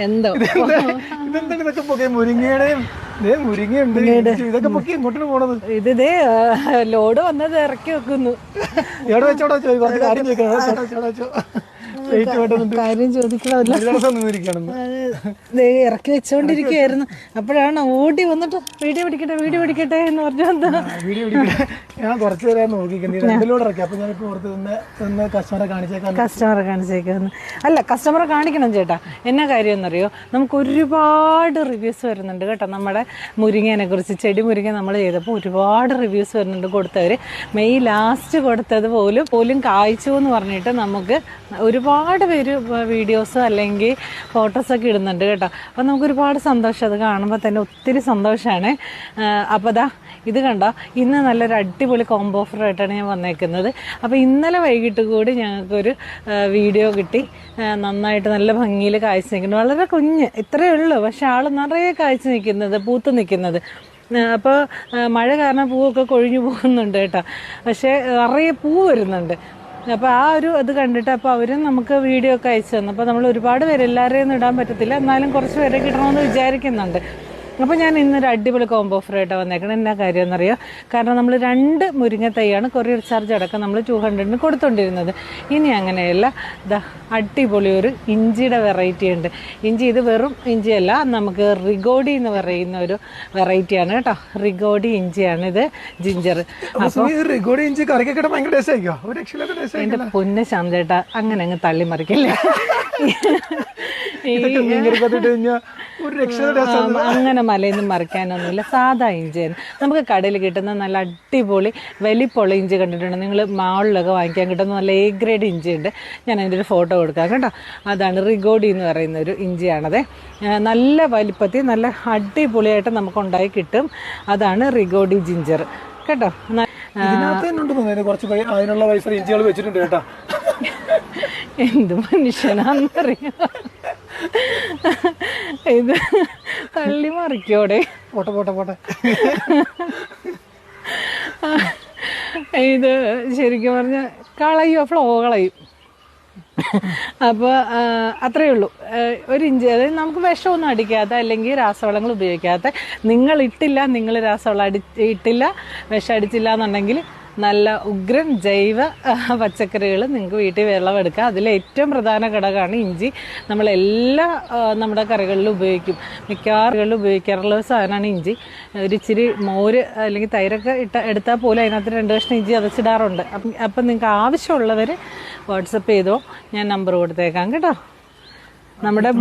എന്തോ ഇതൊക്കെ പൊക്കെ മുരിങ്ങയുടെയും മുരിങ്ങയുണ്ട് ഇതൊക്കെ പൊക്കി ഇങ്ങോട്ട് പോണത്. ഇത് ലോഡ് വന്നത് ഇറക്കി വെക്കുന്നു. എവിടെ വെച്ചോടാ ചോദിക്കും കാര്യം ചോദിക്കണം. കാര്യം ചോദിക്കണമല്ലോ. ഇറക്കി വെച്ചോണ്ടിരിക്കുകയായിരുന്നു. അപ്പോഴാണ് ഓടി വന്നിട്ട് വീഡിയോ പിടിക്കട്ടെ എന്ന് പറഞ്ഞു. വീഡിയോ പിടിക്കട്ടെ, ഞാൻ കുറച്ചു നേരം നോക്കിക്കോടെ ഇറക്കി. അപ്പൊ ഞാനിപ്പോ ഓർത്ത് കസ്റ്റമറെ കാണിച്ചേക്കാന്ന്. അല്ല, കസ്റ്റമറെ കാണിക്കണം ചേട്ടാ. എന്നാ കാര്യം എന്നറിയോ, നമുക്ക് ഒരുപാട് റിവ്യൂസ് വരുന്നുണ്ട് കേട്ടോ. നമ്മുടെ മുരിങ്ങേനെ കുറിച്ച്, ചെടി മുരിങ്ങ നമ്മൾ ചെയ്തപ്പോൾ ഒരുപാട് റിവ്യൂസ് വരുന്നുണ്ട്. കൊടുത്തവർ മെയ് ലാസ്റ്റ് കൊടുത്തത് പോലും കായ്ച്ചു എന്ന് പറഞ്ഞിട്ട് നമുക്ക് ഒരുപാട് പേര് വീഡിയോസ് അല്ലെങ്കിൽ ഫോട്ടോസൊക്കെ ഇടുന്നുണ്ട് കേട്ടോ. അപ്പോൾ നമുക്ക് ഒരുപാട് സന്തോഷം, അത് കാണുമ്പോൾ തന്നെ ഒത്തിരി സന്തോഷമാണ്. അപ്പോൾ ഇത് കണ്ടോ, ഇന്ന് നല്ലൊരു അടിപൊളി കോംബോ ഓഫറായിട്ടാണ് ഞാൻ വന്നേക്കുന്നത്. അപ്പോൾ ഇന്നലെ വൈകിട്ട് കൂടി ഞങ്ങൾക്കൊരു വീഡിയോ കിട്ടി. നന്നായിട്ട് നല്ല ഭംഗിയിൽ കായ്ച്ചു നിൽക്കുന്നു. വളരെ കുഞ്ഞ് ഇത്രയേ ഉള്ളൂ, പക്ഷെ ആൾ നിറയെ കായ്ച്ചു നിൽക്കുന്നത്, പൂത്ത് നിൽക്കുന്നത്. അപ്പോൾ മഴ കാരണം പൂവൊക്കെ കൊഴിഞ്ഞു പോകുന്നുണ്ട് കേട്ടോ. പക്ഷേ നിറയെ പൂ വരുന്നുണ്ട്. അപ്പോൾ ആ ഒരു ഇത് കണ്ടിട്ട് അപ്പോൾ അവരും നമുക്ക് വീഡിയോ ഒക്കെ അയച്ചു തന്നു. അപ്പോൾ നമ്മൾ ഒരുപാട് പേര് എല്ലാവരെയും ഇടാൻ പറ്റത്തില്ല, എന്നാലും കുറച്ച് പേരെ കിട്ടണമെന്ന് വിചാരിക്കുന്നുണ്ട്. അപ്പോൾ ഞാൻ ഇന്നൊരു അടിപൊളി കോംബോ ഓഫറായിട്ടാണ് വന്നേക്കണം. എന്നാ കാര്യം എന്നറിയോ, കാരണം നമ്മൾ 2 മുരിങ്ങ തൈയാണ് കൊറിയർ ചാർജ് അടക്കം നമ്മൾ 200 കൊടുത്തോണ്ടിരുന്നത്. ഇനി അങ്ങനെയല്ല, അടിപൊളി ഒരു ഇഞ്ചിയുടെ വെറൈറ്റി ഉണ്ട്. ഇഞ്ചി ഇത് വെറും ഇഞ്ചിയല്ല, നമുക്ക് റിഗോഡി എന്ന് പറയുന്ന ഒരു വെറൈറ്റിയാണ് കേട്ടോ. റിഗോഡി ഇഞ്ചിയാണ് ഇത്, ജിഞ്ചർ. റിഗോഡി ഇഞ്ചി കറിക്കൊക്കെ ഭയങ്കര ടേസ്റ്റ്. എൻ്റെ പൊന്ന് ശ്യാം ചേട്ടാ, അങ്ങനെ അങ്ങ് തള്ളി മറിക്കല്ലേ. അങ്ങനെ മലയിൽ മറിക്കാനൊന്നുമില്ല, സാധാ ഇഞ്ചിയാണ്. നമുക്ക് കടയിൽ കിട്ടുന്ന നല്ല അടിപൊളി വലിപ്പുള്ള ഇഞ്ചി കണ്ടിട്ടുണ്ട് നിങ്ങൾ, മാളിലൊക്കെ വാങ്ങിക്കാൻ കിട്ടുന്ന നല്ല A ഗ്രേഡ് ഇഞ്ചി ഉണ്ട്. ഞാൻ അതിൻ്റെ ഒരു ഫോട്ടോ കൊടുക്കാം കേട്ടോ. അതാണ് റിഗോഡി എന്ന് പറയുന്ന ഒരു ഇഞ്ചിയാണത്. നല്ല വലിപ്പത്തിൽ നല്ല അടിപൊളിയായിട്ട് നമുക്ക് ഉണ്ടായി കിട്ടും. അതാണ് റിഗോഡി ജിഞ്ചർ കേട്ടോ. അതിനുള്ള പൈസ ഇഞ്ചികൾ വെച്ചിട്ടുണ്ട് കേട്ടോ. എന്ത് മനുഷ്യനാന്നറിയോ ഇത്, തള്ളി മറിക്കോടെ. പോട്ടെ ഇത് ശരിക്കും പറഞ്ഞാൽ ഫ്ലോ കളയും. അപ്പോൾ അത്രയേ ഉള്ളൂ. 1 ഇഞ്ച്, അതായത് നമുക്ക് വിഷമൊന്നും അടിക്കാത്ത അല്ലെങ്കിൽ രാസവളങ്ങൾ ഉപയോഗിക്കാത്ത, നിങ്ങൾ രാസവളം ഇട്ടില്ല, വിഷം അടിച്ചില്ല എന്നുണ്ടെങ്കിൽ നല്ല ഉഗ്രൻ ജൈവ പച്ചക്കറികൾ നിങ്ങൾക്ക് വീട്ടിൽ വിളവെടുക്കാം. അതിലേറ്റവും പ്രധാന ഘടകമാണ് ഇഞ്ചി. നമ്മളെല്ലാ നമ്മുടെ കറികളിലും ഉപയോഗിക്കും, മിക്കവാറുകളിലും ഉപയോഗിക്കാറുള്ള ഒരു സാധനമാണ് ഇഞ്ചി. ഒരു ഇച്ചിരി മോര് അല്ലെങ്കിൽ തൈരൊക്കെ എടുത്താൽ പോലും അതിനകത്ത് 2 കഷ്ണം ഇഞ്ചി അതച്ചിടാറുണ്ട്. അപ്പം നിങ്ങൾക്ക് ആവശ്യമുള്ളവർ വാട്സപ്പ് ചെയ്തോ, ഞാൻ നമ്പർ കൊടുത്തേക്കാം കേട്ടോ. നമ്മുടെ